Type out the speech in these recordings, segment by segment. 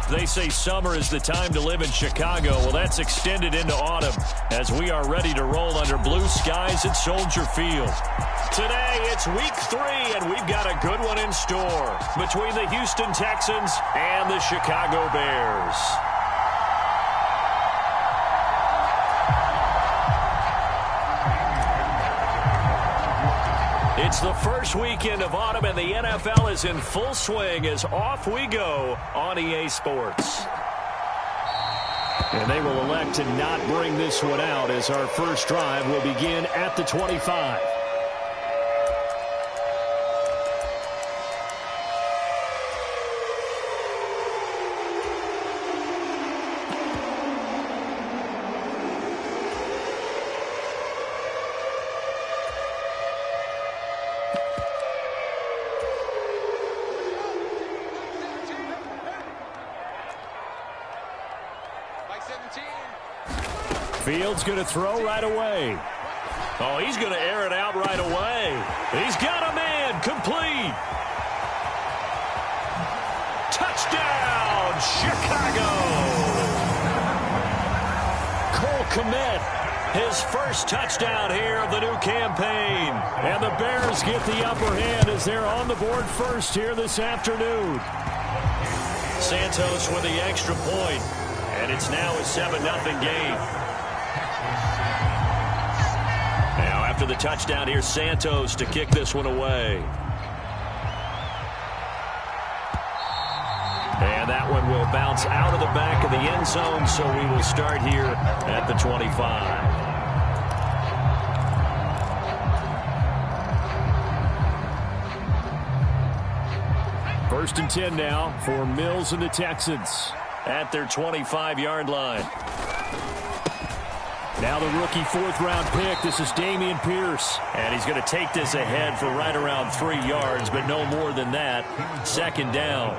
They say summer is the time to live in Chicago. Well, that's extended into autumn as we are ready to roll under blue skies at Soldier Field. Today, it's week 3, and we've got a good one in store between the Houston Texans and the Chicago Bears. It's the first weekend of autumn, and the NFL is in full swing as off we go on EA Sports. And they will elect to not bring this one out as our first drive will begin at the 25. Fields going to throw right away. Oh, he's going to air it out right away. He's got a man. Complete. Touchdown, Chicago. Cole Kmet, his first touchdown here of the new campaign. And the Bears get the upper hand as they're on the board first here this afternoon. Santos with the extra point. And it's now a 7-0 game. Now after the touchdown, here's Santos to kick this one away. And that one will bounce out of the back of the end zone, so we will start here at the 25. First and 10 now for Mills and the Texans at their 25-yard line. Now the rookie fourth-round pick. This is Dameon Pierce. And he's going to take this ahead for right around 3 yards, but no more than that. Second down.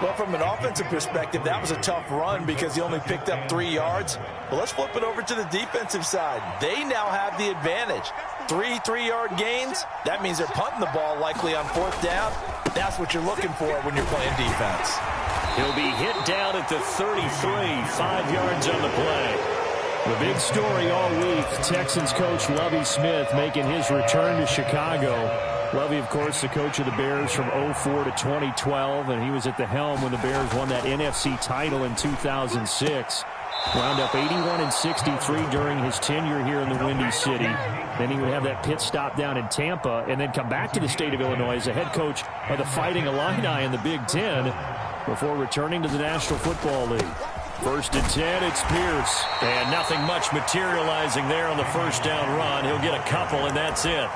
Well, from an offensive perspective, that was a tough run because he only picked up 3 yards. But let's flip it over to the defensive side. They now have the advantage. 3 3-yard gains. That means they're punting the ball likely on fourth down. That's what you're looking for when you're playing defense. He'll be hit down at the 33, 5 yards on the play. The big story all week, Texans coach Lovie Smith making his return to Chicago. Lovie, of course, the coach of the Bears from 2004 to 2012, and he was at the helm when the Bears won that NFC title in 2006. Wound up 81-63 during his tenure here in the Windy City. Then he would have that pit stop down in Tampa and then come back to the state of Illinois as the head coach of the Fighting Illini in the Big Ten before returning to the National Football League. First and 10, it's Pierce. And nothing much materializing there on the first down run. He'll get a couple, and that's it.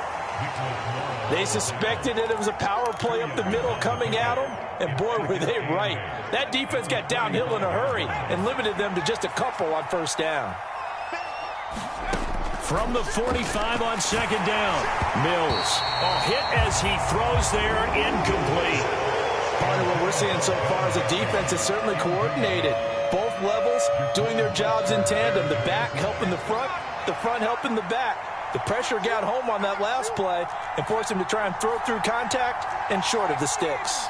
They suspected that it was a power play up the middle coming at them, and boy, were they right. That defense got downhill in a hurry and limited them to just a couple on first down. From the 45 on second down, Mills. Hit as he throws there, incomplete. Part of what we're seeing so far as a defense is certainly coordinated. Both levels doing their jobs in tandem. The back helping the front helping the back. The pressure got home on that last play and forced him to try and throw through contact and short of the sticks.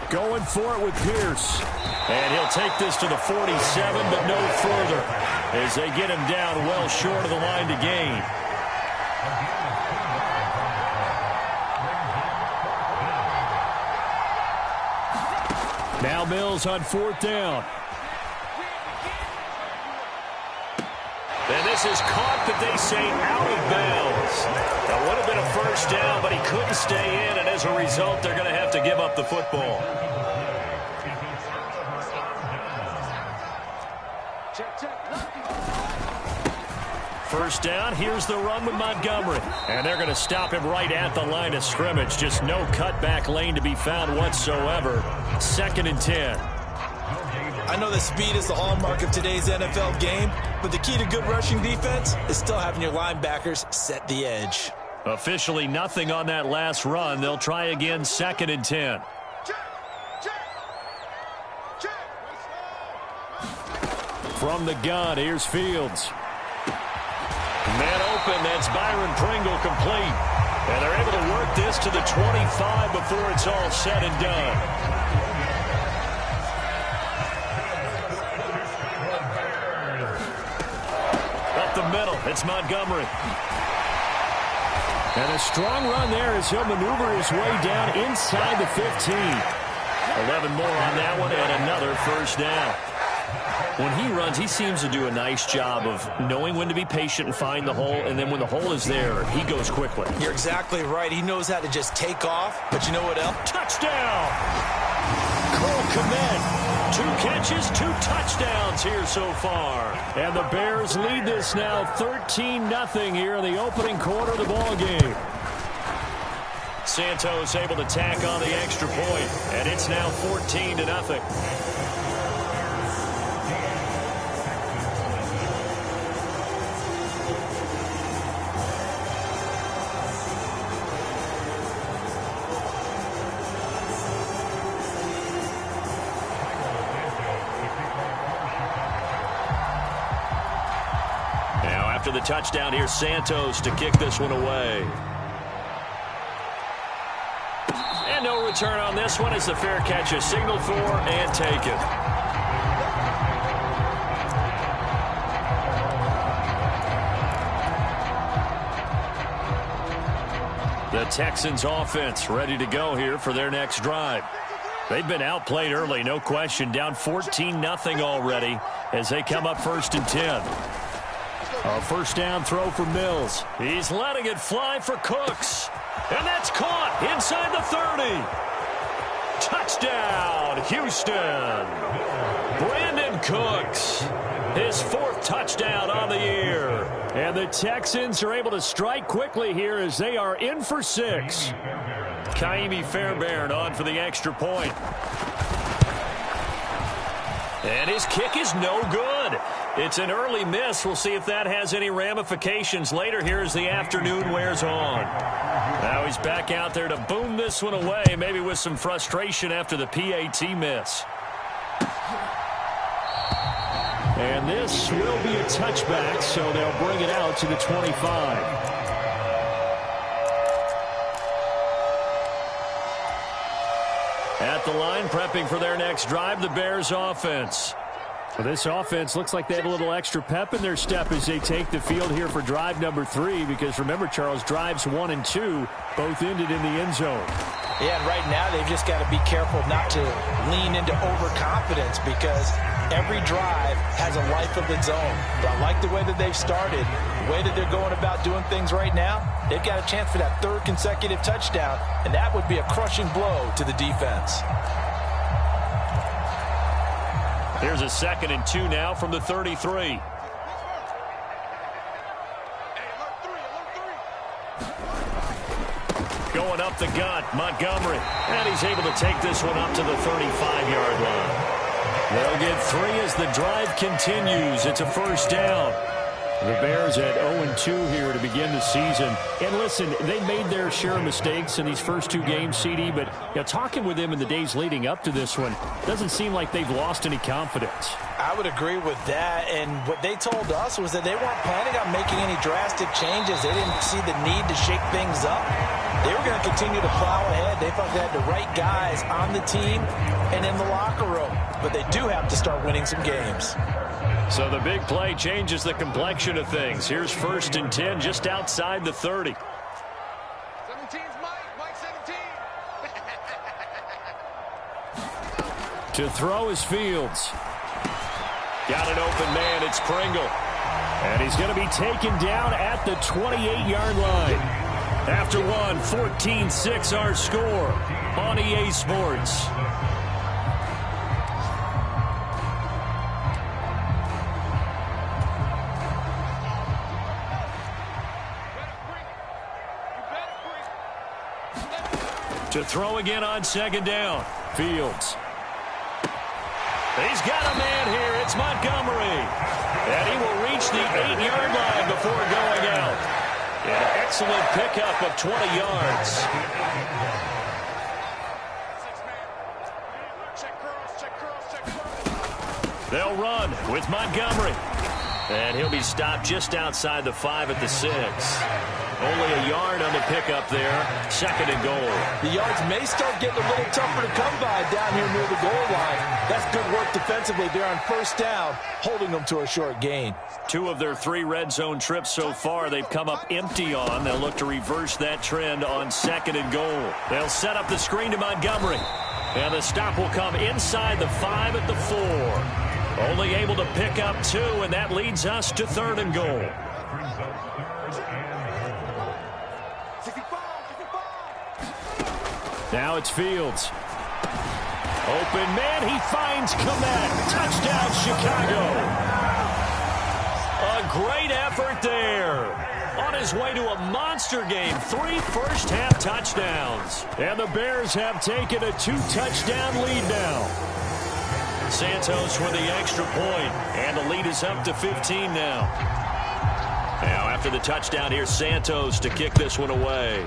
Going for it with Pierce. And he'll take this to the 47, but no further as they get him down well short of the line to gain. Now Mills on fourth down. And this is caught, but they say out of bounds. That would have been a first down, but he couldn't stay in, and as a result, they're going to have to give up the football. First down, here's the run with Montgomery. And they're going to stop him right at the line of scrimmage. Just no cutback lane to be found whatsoever. Second and 10. I know that speed is the hallmark of today's NFL game, but the key to good rushing defense is still having your linebackers set the edge. Officially nothing on that last run. They'll try again, second and 10. From the gun, here's Fields. Man open, that's Byron Pringle complete. And they're able to work this this to the 25 before it's all said and done. Up the middle, it's Montgomery. And a strong run there as he'll maneuver his way down inside the 15. 11 more on that one and another first down. When he runs, he seems to do a nice job of knowing when to be patient and find the hole, and then when the hole is there, he goes quickly. You're exactly right. He knows how to just take off, but you know what else? Touchdown! Cole Kmet, 2 catches, 2 touchdowns here so far. And the Bears lead this now 13-0 here in the opening quarter of the ball game. Santos able to tack on the extra point, and it's now 14-0. After the touchdown, here's Santos to kick this one away. And no return on this one as the fair catch is signaled for and taken. The Texans offense ready to go here for their next drive. They've been outplayed early, no question, down 14-0 already as they come up 1st and 10. A first down throw for Mills. He's letting it fly for Cooks. And that's caught inside the 30. Touchdown, Houston. Brandon Cooks, his 4th touchdown on the year. And the Texans are able to strike quickly here as they are in for 6. Kaimi Fairbairn on for the extra point. And his kick is no good. It's an early miss. We'll see if that has any ramifications later here as the afternoon wears on. Now he's back out there to boom this one away, maybe with some frustration after the PAT miss. And this will be a touchback, so they'll bring it out to the 25. At the line, prepping for their next drive, the Bears offense. Well, this offense looks like they have a little extra pep in their step as they take the field here for drive number 3, because remember, Charles, drives 1 and 2 both ended in the end zone. Yeah, and right now they've just got to be careful not to lean into overconfidence, because every drive has a life of its own. But I like the way that they've started, the way that they're going about doing things right now. They've got a chance for that 3rd consecutive touchdown, and that would be a crushing blow to the defense. Here's a 2nd and 2 now from the 33. Going up the gut, Montgomery. And he's able to take this one up to the 35-yard line. They'll get 3 as the drive continues. It's a first down. The Bears at 0-2 here to begin the season. And listen, they made their share of mistakes in these first 2 games, CD, but talking with them in the days leading up to this one, doesn't seem like they've lost any confidence. I would agree with that, and what they told us was that they weren't planning on making any drastic changes. They didn't see the need to shake things up. They were going to continue to plow ahead. They thought they had the right guys on the team and in the locker room, but they do have to start winning some games. So the big play changes the complexion of things. Here's 1st and 10 just outside the 30. 17's Mike 17. To throw is Fields. Got an open man, it's Pringle. And he's going to be taken down at the 28-yard line. After one, 14-6 our score on EA Sports. To throw again on 2nd down. Fields. He's got a man here. It's Montgomery. And he will reach the 8-yard line before going out. An excellent pickup of 20 yards. They'll run with Montgomery. And he'll be stopped just outside the 5 at the 6. Only a yard on the pickup there. 2nd and goal. The yards may start getting a little tougher to come by down here near the goal line. That's good work defensively there on 1st down, holding them to a short gain. 2 of their 3 red zone trips so far they've come up empty on. They'll look to reverse that trend on 2nd and goal. They'll set up the screen to Montgomery. And the stop will come inside the 5 at the 4. Only able to pick up 2, and that leads us to 3rd and goal. Now it's Fields. Open man, he finds Komet. Touchdown, Chicago. A great effort there. On his way to a monster game, 3 first-half touchdowns. And the Bears have taken a 2-touchdown lead now. Santos for the extra point, and the lead is up to 15 now. Now after the touchdown, here's Santos to kick this one away.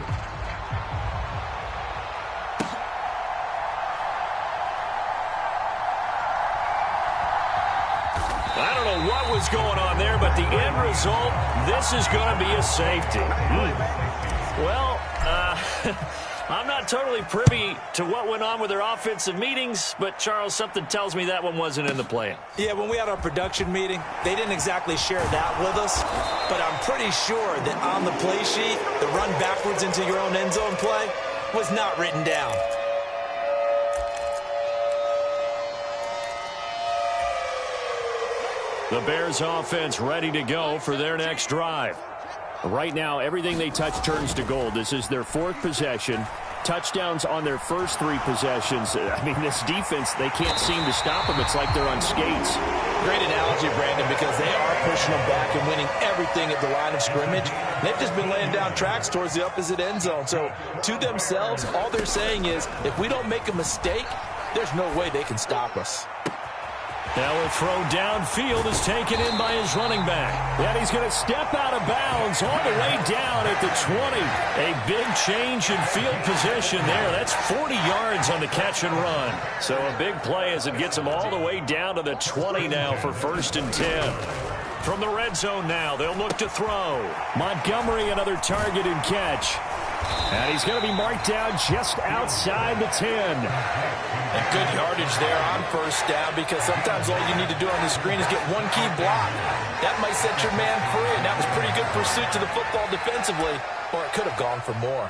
I don't know what was going on there, but the end result, this is going to be a safety. Well, I'm not totally privy to what went on with their offensive meetings, but, Charles, something tells me that one wasn't in the plan. Yeah, when we had our production meeting, they didn't exactly share that with us, but I'm pretty sure that on the play sheet, the run backwards into your own end zone play was not written down. The Bears offense ready to go for their next drive. Right now, everything they touch turns to gold. This is their 4th possession. Touchdowns on their first 3 possessions. I mean, this defense, they can't seem to stop them. It's like they're on skates. Great analogy, Brandon, because they are pushing them back and winning everything at the line of scrimmage. They've just been laying down tracks towards the opposite end zone. So, to themselves, all they're saying is, if we don't make a mistake, there's no way they can stop us. Now a throw downfield is taken in by his running back. And he's going to step out of bounds all the way down at the 20. A big change in field position there. That's 40 yards on the catch and run. So a big play as it gets him all the way down to the 20 now for 1st and 10. From the red zone now, they'll look to throw. Montgomery, another target and catch. And he's going to be marked down just outside the 10. And good yardage there on 1st down, because sometimes all you need to do on the screen is get one key block. That might set your man free, and that was pretty good pursuit to the football defensively, or it could have gone for more.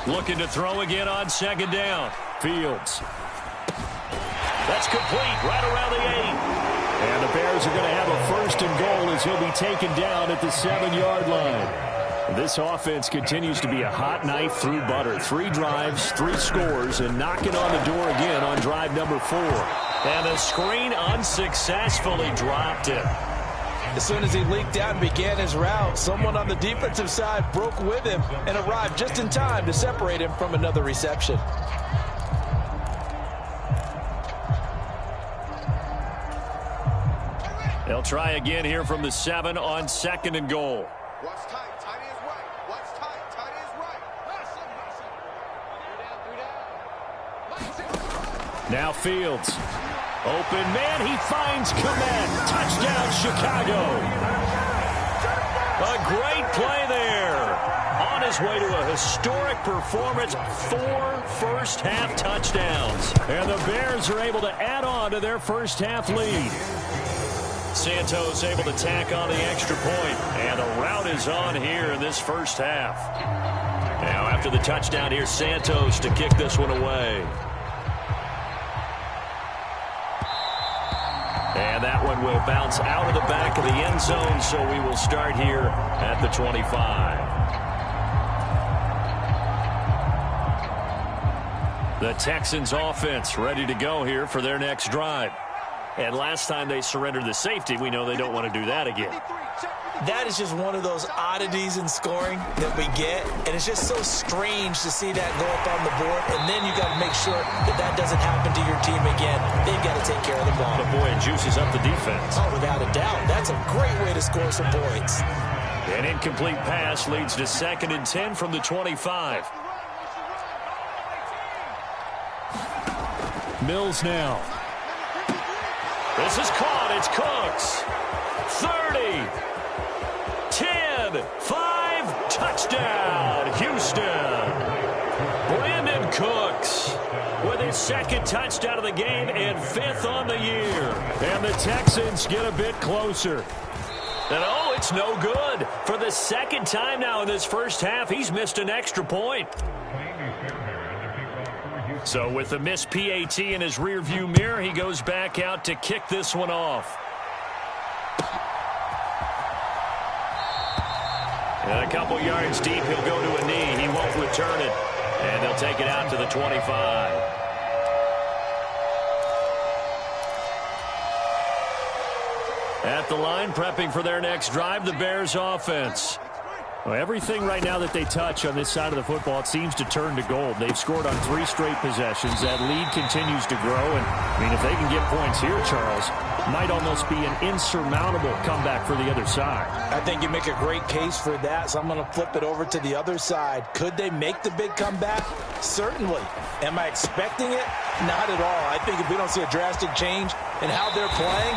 Looking to throw again on 2nd down. Fields. That's complete right around the 8. And the Bears are going to have a 1st and goal as he'll be taken down at the 7-yard line. This offense continues to be a hot knife through butter. 3 drives, 3 scores, and knocking on the door again on drive number 4. And the screen unsuccessfully dropped it. As soon as he leaked out and began his route, someone on the defensive side broke with him and arrived just in time to separate him from another reception. They'll try again here from the 7 on 2nd and goal. Watch tight, tight is right. Watch tight, tight is right. Now Fields. Open man, he finds Komet. Touchdown, Chicago. A great play there. On his way to a historic performance, 4 first-half touchdowns. And the Bears are able to add on to their first-half lead. Santos able to tack on the extra point, and the route is on here in this first half. Now after the touchdown, here's Santos to kick this one away. And that one will bounce out of the back of the end zone, so we will start here at the 25. The Texans offense ready to go here for their next drive. And last time they surrendered the safety, we know they don't want to do that again. That is just one of those oddities in scoring that we get, and it's just so strange to see that go up on the board, and then you got to make sure that that doesn't happen to your team again. They've got to take care of the ball. But boy, it juices up the defense. Oh, without a doubt. That's a great way to score some points. An incomplete pass leads to 2nd and 10 from the 25. Mills now. This is caught. It's Cooks. 30. 10. 5. Touchdown, Houston. Brandon Cooks with his second touchdown of the game and 5th on the year. And the Texans get a bit closer. And oh, it's no good. For the second time now in this first half, he's missed an extra point. So with the missed PAT in his rearview mirror, he goes back out to kick this one off. And a couple yards deep, he'll go to a knee. He won't return it. And they'll take it out to the 25. At the line, prepping for their next drive, the Bears offense. Well, everything right now that they touch on this side of the football, it seems to turn to gold. They've scored on 3 straight possessions. That lead continues to grow. And, I mean, if they can get points here, Charles, might almost be an insurmountable comeback for the other side. I think you make a great case for that, so I'm going to flip it over to the other side. Could they make the big comeback? Certainly. Am I expecting it? Not at all. I think if we don't see a drastic change in how they're playing,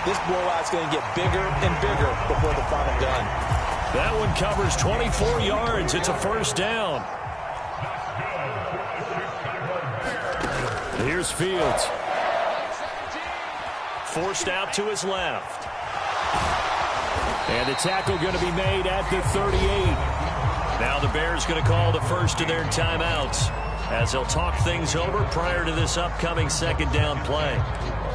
this blowout's going to get bigger and bigger before the final gun. That one covers 24 yards. It's a first down. Here's Fields. Forced out to his left. And the tackle going to be made at the 38. Now the Bears going to call the first of their timeouts as they'll talk things over prior to this upcoming second down play.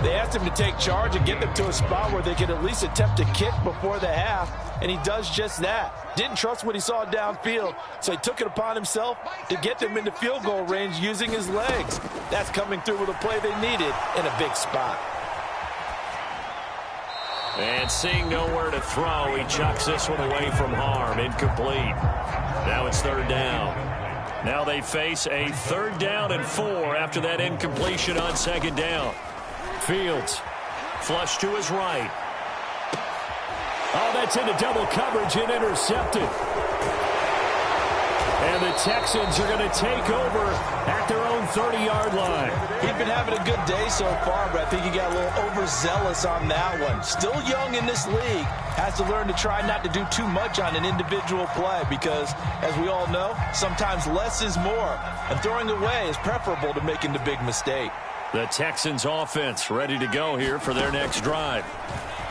They asked him to take charge and get them to a spot where they could at least attempt to kick before the half, and he does just that. Didn't trust what he saw downfield, so he took it upon himself to get them into field goal range using his legs. That's coming through with a play they needed in a big spot. And seeing nowhere to throw, he chucks this one away from harm. Incomplete. Now it's third down. Now they face a 3rd down and 4 after that incompletion on second down. Fields, flush to his right. Oh, that's into double coverage and intercepted. And the Texans are going to take over at their own 30-yard line. He's been having a good day so far, but I think he got a little overzealous on that one. Still young in this league. Has to learn to try not to do too much on an individual play because, as we all know, sometimes less is more. And throwing away is preferable to making the big mistake. The Texans offense ready to go here for their next drive.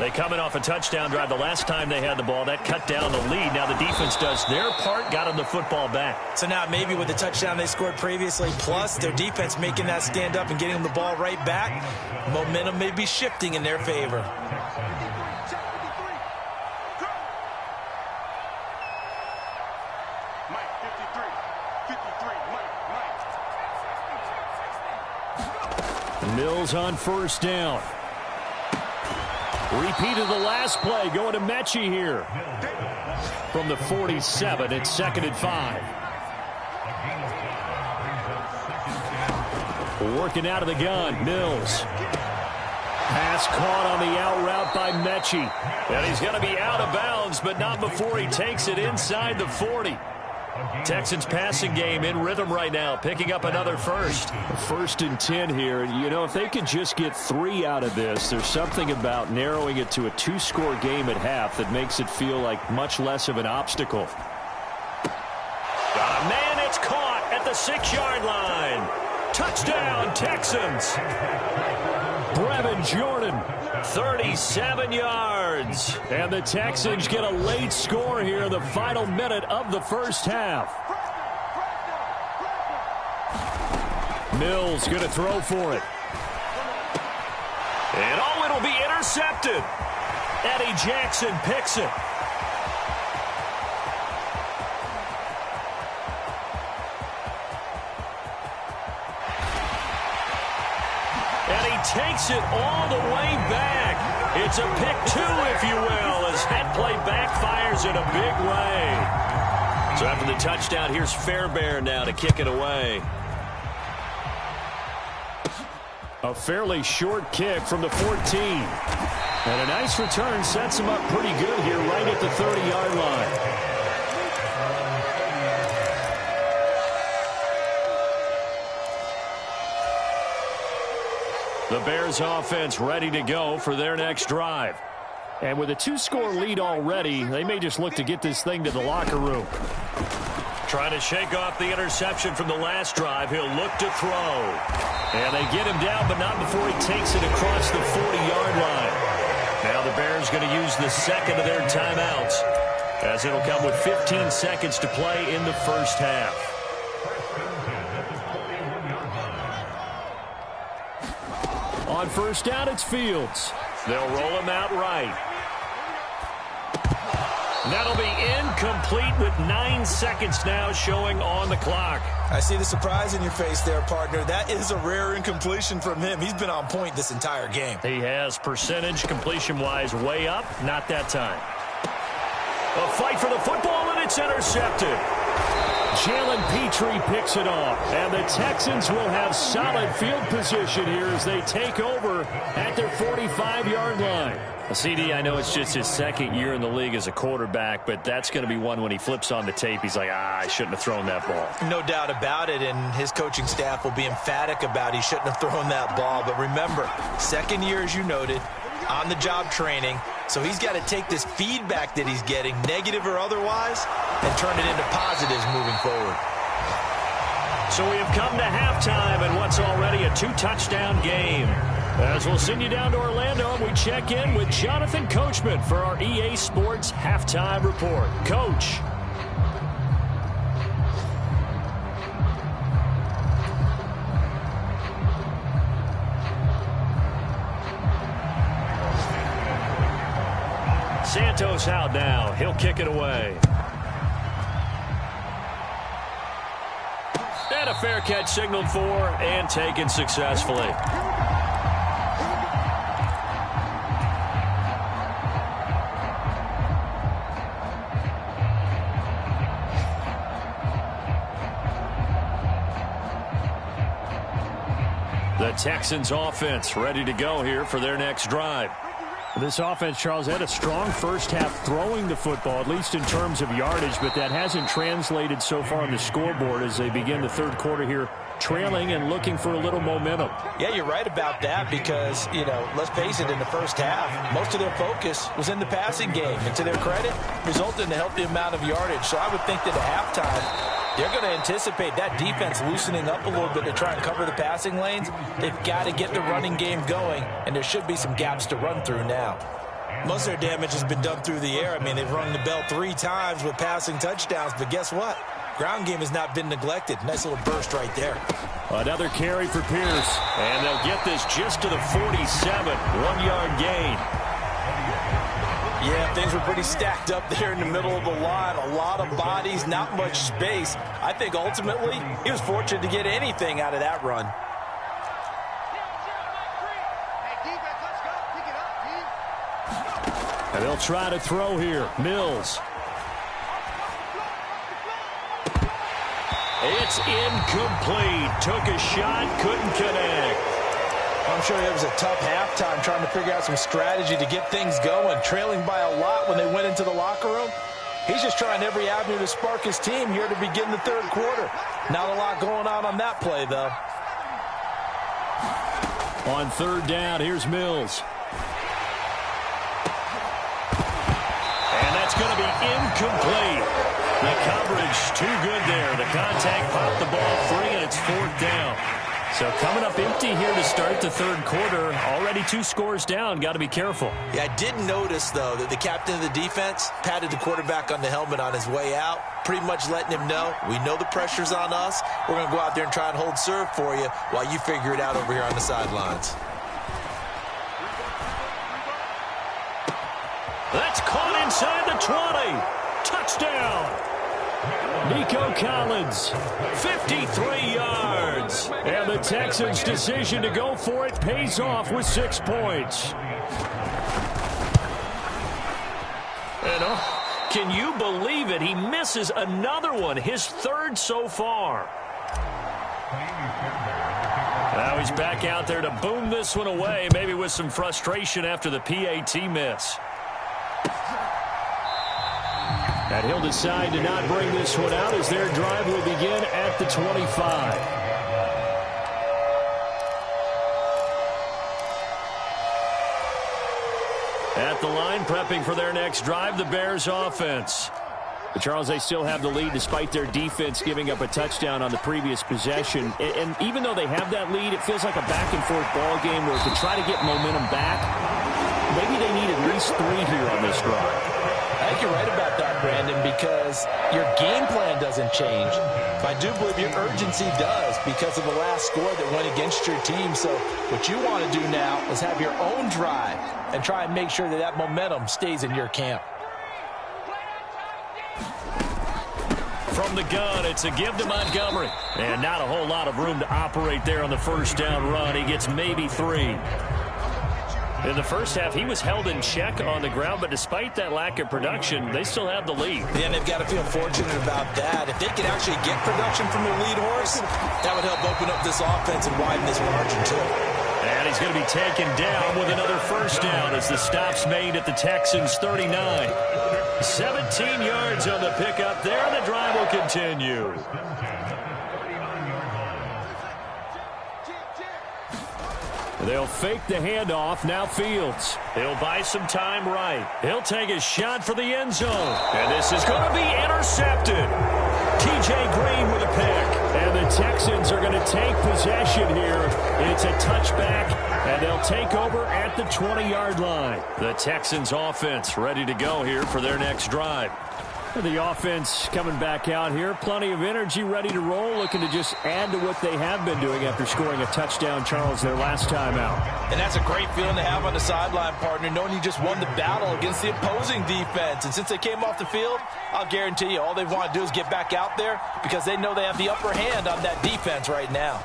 They coming off a touchdown drive the last time they had the ball. That cut down the lead. Now the defense does their part, got them the football back. So now maybe with the touchdown they scored previously, plus their defense making that stand up and getting them the ball right back, momentum may be shifting in their favor. Mills on first down. Repeat of the last play, going to Mechie here. From the 47, it's 2nd and 5. Working out of the gun, Mills. Pass caught on the out route by Mechie. And he's going to be out of bounds, but not before he takes it inside the 40. Texans passing game in rhythm right now, picking up another first. 1st and 10 here. You know, if they could just get 3 out of this, there's something about narrowing it to a 2-score game at half that makes it feel like much less of an obstacle. Got a man, it's caught at the 6-yard line. Touchdown, Texans. Brevin Jordan, 37 yards. And the Texans get a late score here in the final minute of the first half. Mills going to throw for it. And oh, it'll be intercepted. Eddie Jackson picks it. Takes it all the way back. It's a pick 2, if you will, as that play backfires in a big way. So after the touchdown, here's Fairbairn now to kick it away. A fairly short kick from the 14. And a nice return sets him up pretty good here right at the 30-yard line. The Bears offense ready to go for their next drive. And with a 2-score lead already, they may just look to get this thing to the locker room. Trying to shake off the interception from the last drive. He'll look to throw. And they get him down, but not before he takes it across the 40-yard line. Now the Bears going to use the second of their timeouts, as it'll come with 15 seconds to play in the first half. On first down, it's Fields. They'll roll him out right. That'll be incomplete with 9 seconds now showing on the clock. I see the surprise in your face there, partner. That is a rare incompletion from him. He's been on point this entire game. He has percentage completion-wise way up. Not that time. A fight for the football, and it's intercepted. Jalen Petrie picks it off, and the Texans will have solid field position here as they take over at their 45-yard line. CD, I know it's just his second year in the league as a quarterback, but that's going to be one when he flips on the tape, he's like, I shouldn't have thrown that ball. No doubt about it, and his coaching staff will be emphatic about he shouldn't have thrown that ball. But remember, second year, as you noted, on-the-job training, so he's got to take this feedback that he's getting, negative or otherwise, and turn it into positives moving forward. So we have come to halftime in what's already a 2-touchdown game. As we'll send you down to Orlando, we check in with Jonathan Coachman for our EA Sports Halftime Report. Coach. Santos out now. He'll kick it away. And a fair catch signaled for and taken successfully. The Texans offense ready to go here for their next drive. This offense, Charles, had a strong first half throwing the football, at least in terms of yardage, but that hasn't translated so far on the scoreboard as they begin the third quarter here, trailing and looking for a little momentum. Yeah, you're right about that because, let's face it, in the first half, most of their focus was in the passing game. And to their credit, resulted in a healthy amount of yardage. So I would think that at halftime, they're going to anticipate that defense loosening up a little bit to try and cover the passing lanes. They've got to get the running game going, and there should be some gaps to run through now. Most of their damage has been done through the air. I mean, they've rung the bell 3 times with passing touchdowns, but guess what? Ground game has not been neglected. Nice little burst right there. Another carry for Pierce, and they'll get this just to the 47, 1-yard gain. Yeah, things were pretty stacked up there in the middle of the line. A lot of bodies, not much space. I think ultimately he was fortunate to get anything out of that run. And they'll try to throw here. Mills. It's incomplete. Took a shot, couldn't connect. I'm sure it was a tough halftime trying to figure out some strategy to get things going. Trailing by a lot when they went into the locker room. He's just trying every avenue to spark his team here to begin the third quarter. Not a lot going on that play, though. On third down, here's Mills. And that's going to be incomplete. The coverage too good there. The contact popped the ball free, and it's fourth down. So coming up empty here to start the third quarter. Already 2 scores down. Got to be careful. Yeah, I did notice, though, that the captain of the defense patted the quarterback on the helmet on his way out, pretty much letting him know, we know the pressure's on us. We're going to go out there and try and hold serve for you while you figure it out over here on the sidelines. That's caught inside the 20. Touchdown. Nico Collins, 53 yards. And the Texans' decision to go for it pays off with 6 points. And can you believe it? He misses another one, his 3rd so far. Now he's back out there to boom this one away, maybe with some frustration after the PAT miss. And he'll decide to not bring this one out as their drive will begin at the 25. At the line, prepping for their next drive, the Bears offense. But Charles, they still have the lead despite their defense giving up a touchdown on the previous possession. And even though they have that lead, it feels like a back-and-forth ball game where to try to get momentum back, maybe they need at least 3 here on this drive. I think you're right about that, Brandon, because your game plan doesn't change. But I do believe your urgency does because of the last score that went against your team. So what you want to do now is have your own drive and try and make sure that that momentum stays in your camp. From the gun, it's a give to Montgomery. And not a whole lot of room to operate there on the first down run. He gets maybe 3. In the first half, he was held in check on the ground, but despite that lack of production, they still have the lead. Yeah, and they've got to feel fortunate about that. If they could actually get production from their lead horse, that would help open up this offense and widen this margin, too. And he's going to be taken down with another first down as the stop's made at the Texans' 39. 17 yards on the pickup there. The drive will continue. They'll fake the handoff. Now Fields. He'll buy some time right. He'll take a shot for the end zone. And this is going to be intercepted. T.J. Green with a pick. And the Texans are going to take possession here. It's a touchback, and they'll take over at the 20-yard line. The Texans offense ready to go here for their next drive. The offense coming back out here. Plenty of energy, ready to roll, looking to just add to what they have been doing after scoring a touchdown, Charles, their last time out. And that's a great feeling to have on the sideline, partner, knowing you just won the battle against the opposing defense. And since they came off the field, I'll guarantee you all they want to do is get back out there because they know they have the upper hand on that defense right now.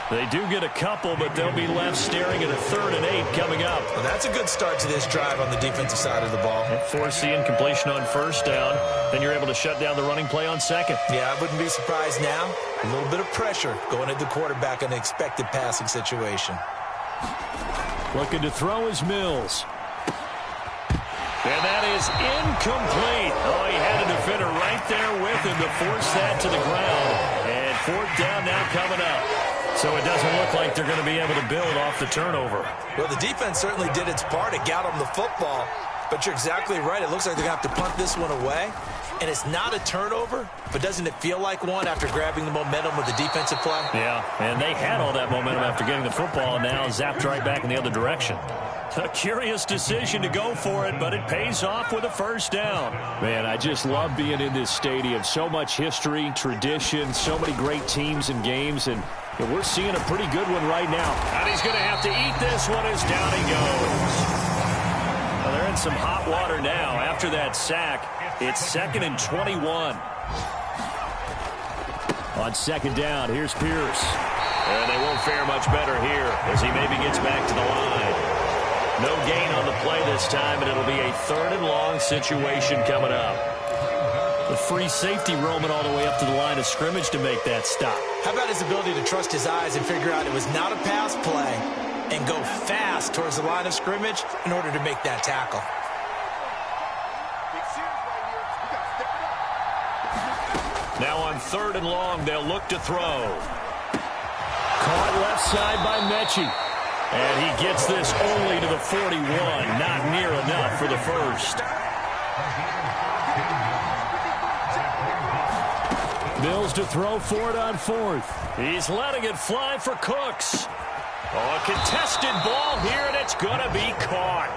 They do get a couple, but they'll be left staring at a 3rd and 8 coming up. Well, that's a good start to this drive on the defensive side of the ball. And force the incompletion on first down. Then you're able to shut down the running play on second. Yeah, I wouldn't be surprised now. A little bit of pressure going at the quarterback in an expected passing situation. Looking to throw is Mills. And that is incomplete. Oh, he had a defender right there with him to force that to the ground. And 4th down now coming up. So it doesn't look like they're going to be able to build off the turnover. Well, the defense certainly did its part. It got them the football. But you're exactly right. It looks like they're going to have to punt this one away. And it's not a turnover, but doesn't it feel like one after grabbing the momentum with the defensive play? Yeah, and they had all that momentum after getting the football, and now zapped right back in the other direction. A curious decision to go for it, but it pays off with a first down. Man, I just love being in this stadium. So much history, tradition, so many great teams and games, and we're seeing a pretty good one right now. And he's going to have to eat this one as down he goes. Well, they're in some hot water now. After that sack, it's 2nd and 21. On 2nd down, here's Pierce. And they won't fare much better here as he maybe gets back to the line. No gain on the play this time, and it'll be a 3rd and long situation coming up. The free safety roaming all the way up to the line of scrimmage to make that stop. How about his ability to trust his eyes and figure out it was not a pass play and go fast towards the line of scrimmage in order to make that tackle? Now on 3rd and long, they'll look to throw. Caught left side by Mechie. And he gets this only to the 41. Not near enough for the first. Mills to throw for it on 4th. He's letting it fly for Cooks. Oh, a contested ball here, and it's going to be caught.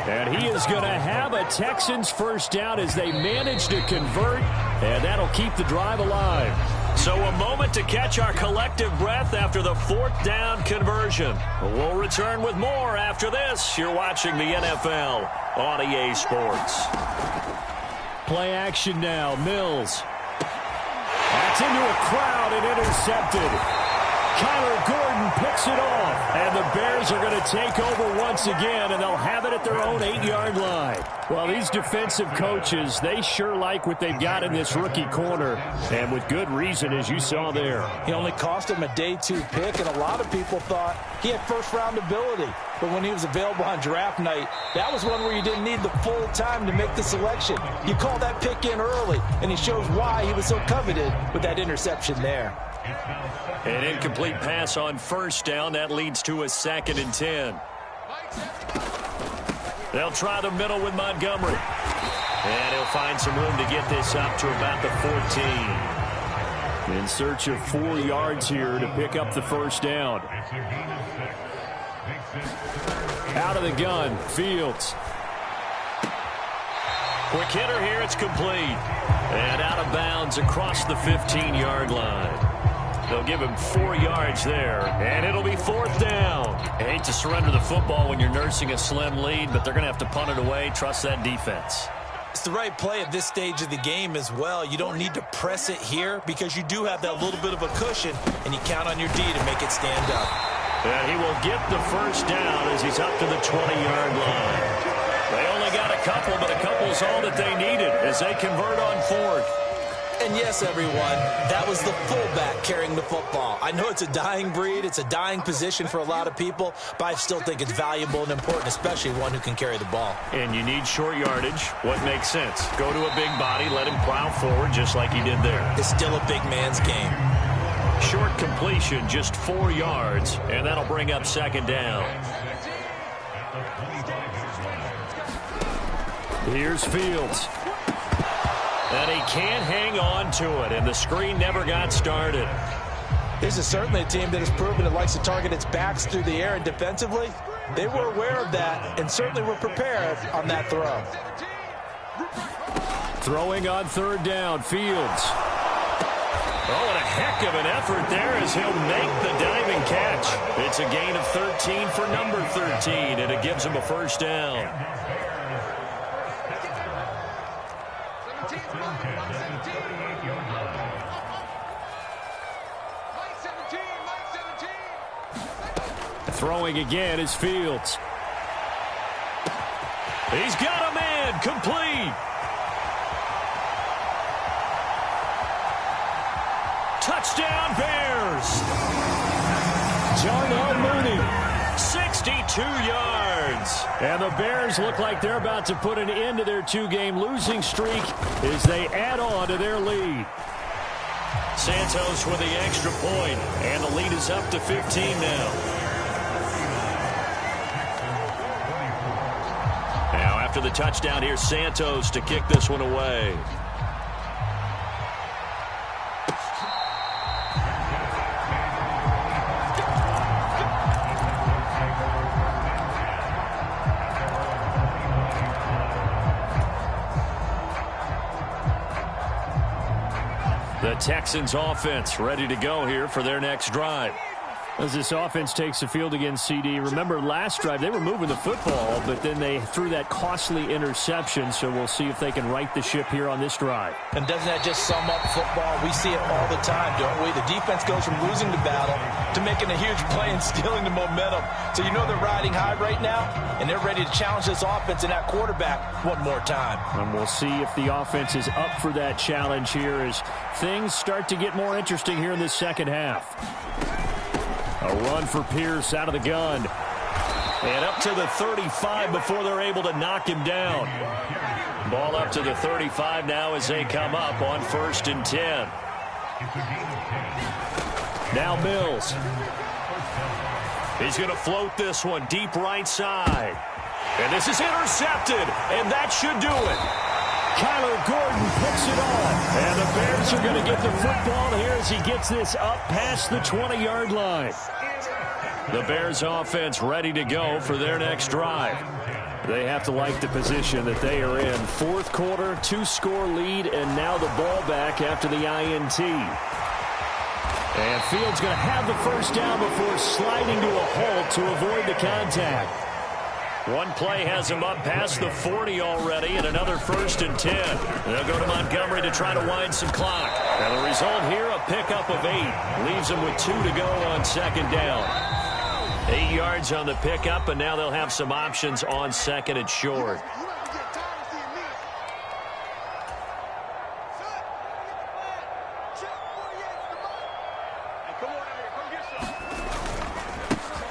And he is going to have a Texans first down as they manage to convert, and that'll keep the drive alive. So a moment to catch our collective breath after the 4th down conversion. We'll return with more after this. You're watching the NFL on EA Sports. Play action now. Mills. That's into a crowd and intercepted. Kyler Gordon picks it off, and the Bears are going to take over once again, and they'll have it at their own 8-yard line. Well, these defensive coaches, they sure like what they've got in this rookie corner, and with good reason, as you saw there. He only cost him a day 2 pick, and a lot of people thought he had first-round ability. But when he was available on draft night, that was one where you didn't need the full time to make the selection. You call that pick in early, and he shows why he was so coveted with that interception there. An incomplete pass on first down. That leads to a 2nd and 10. They'll try the middle with Montgomery. And he'll find some room to get this up to about the 14. In search of 4 yards here to pick up the first down. Out of the gun, Fields. Quick hitter here, it's complete. And out of bounds across the 15-yard line. They'll give him 4 yards there, and it'll be 4th down. I hate to surrender the football when you're nursing a slim lead, but they're going to have to punt it away. Trust that defense. It's the right play at this stage of the game as well. You don't need to press it here because you do have that little bit of a cushion, and you count on your D to make it stand up. And he will get the first down as he's up to the 20-yard line. They only got a couple, but a couple's all that they needed as they convert on 4th. And yes, everyone, that was the fullback carrying the football. I know it's a dying breed, it's a dying position for a lot of people, but I still think it's valuable and important, especially one who can carry the ball. And you need short yardage. What makes sense? Go to a big body, let him plow forward just like he did there. It's still a big man's game. Short completion, just 4 yards, and that'll bring up 2nd down. Here's Fields. And he can't hang on to it, and the screen never got started. This is certainly a team that has proven it likes to target its backs through the air, and defensively, they were aware of that and certainly were prepared on that throw. Throwing on 3rd down, Fields. Oh, and a heck of an effort there as he'll make the diving catch. It's a gain of 13 for number 13, and it gives him a first down. Throwing again is Fields. He's got a man, complete. Touchdown Bears. Darnell Mooney, 62 yards. And the Bears look like they're about to put an end to their 2-game losing streak as they add on to their lead. Santos with the extra point, and the lead is up to 15 now. Now after the touchdown, here's Santos to kick this one away. The Texans offense ready to go here for their next drive. As this offense takes the field against CD, remember last drive they were moving the football, but then they threw that costly interception, so we'll see if they can right the ship here on this drive. And doesn't that just sum up football? We see it all the time, don't we? The defense goes from losing the battle to making a huge play and stealing the momentum. So you know they're riding high right now, and they're ready to challenge this offense and that quarterback one more time. And we'll see if the offense is up for that challenge here as things start to get more interesting here in this second half. A run for Pierce out of the gun. And up to the 35 before they're able to knock him down. Ball up to the 35 now as they come up on 1st and 10. Now Mills. He's going to float this one deep right side. And this is intercepted, and that should do it. Kyler Gordon picks it off. And the Bears are going to get the football here as he gets this up past the 20-yard line. The Bears offense ready to go for their next drive. They have to like the position that they are in. 4th quarter, 2-score lead, and now the ball back after the INT. And Fields going to have the first down before sliding to a halt to avoid the contact. One play has him up past the 40 already, and another 1st and 10. They'll go to Montgomery to try to wind some clock. And the result here, a pickup of 8. Leaves them with 2 to go on 2nd down. 8 yards on the pickup, and now they'll have some options on 2nd and short.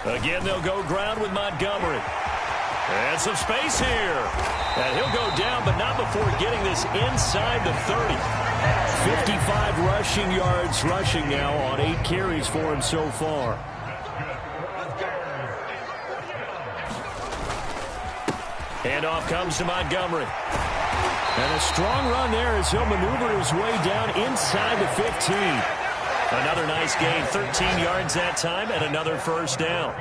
Again, they'll go ground with Montgomery. And some space here. And he'll go down, but not before getting this inside the 30. 55 rushing yards rushing now on 8 carries for him so far. Handoff comes to Montgomery. And a strong run there as he'll maneuver his way down inside the 15. Another nice gain, 13 yards that time, and another first down.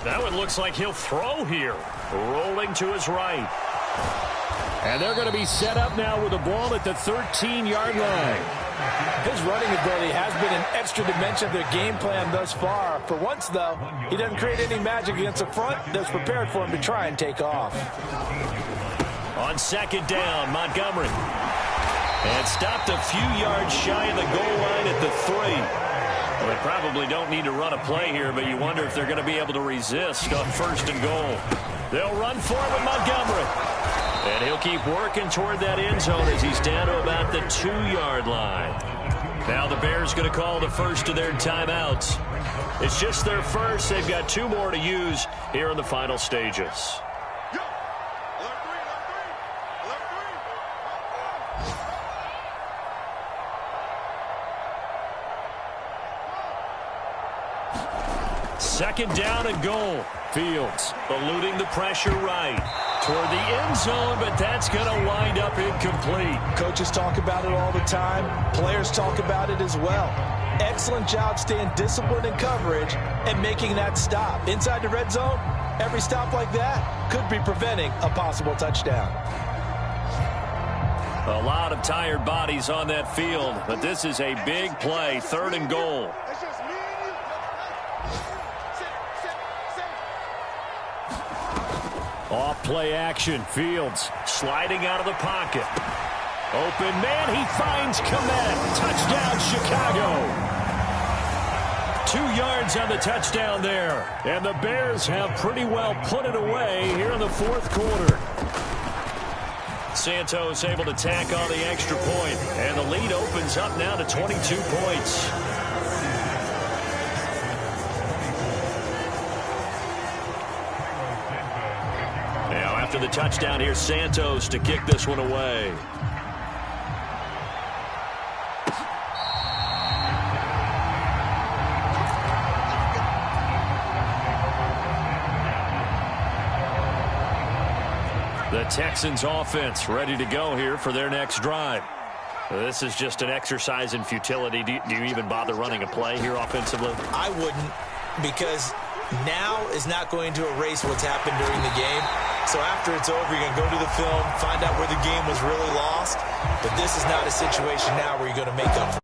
That one looks like he'll throw here. Rolling to his right. And they're going to be set up now with the ball at the 13-yard line. His running ability has been an extra dimension of their game plan thus far. For once, though, he doesn't create any magic against the front that's prepared for him to try and take off. On second down, Montgomery. And stopped a few yards shy of the goal line at the 3. Well, they probably don't need to run a play here, but you wonder if they're going to be able to resist on first and goal. They'll run for it with Montgomery. And he'll keep working toward that end zone as he's down to about the 2-yard line. Now the Bears going to call the first of their timeouts. It's just their first. They've got 2 more to use here in the final stages. Second down and goal. Fields eluding the pressure right toward the end zone, but that's going to wind up incomplete. Coaches talk about it all the time. Players talk about it as well. Excellent job staying disciplined in coverage and making that stop. Inside the red zone, every stop like that could be preventing a possible touchdown. A lot of tired bodies on that field, but this is a big play, 3rd and goal. Off play action. Fields sliding out of the pocket. Open man. He finds Kmet. Touchdown, Chicago. 2 yards on the touchdown there. And the Bears have pretty well put it away here in the 4th quarter. Santos able to tack on the extra point. And the lead opens up now to 22 points. After the touchdown, here's Santos to kick this one away. The Texans offense ready to go here for their next drive. This is just an exercise in futility. Do you even bother running a play here offensively? I wouldn't, because now is not going to erase what's happened during the game. So after it's over, you're going to go to the film, find out where the game was really lost. But this is not a situation now where you're going to make up for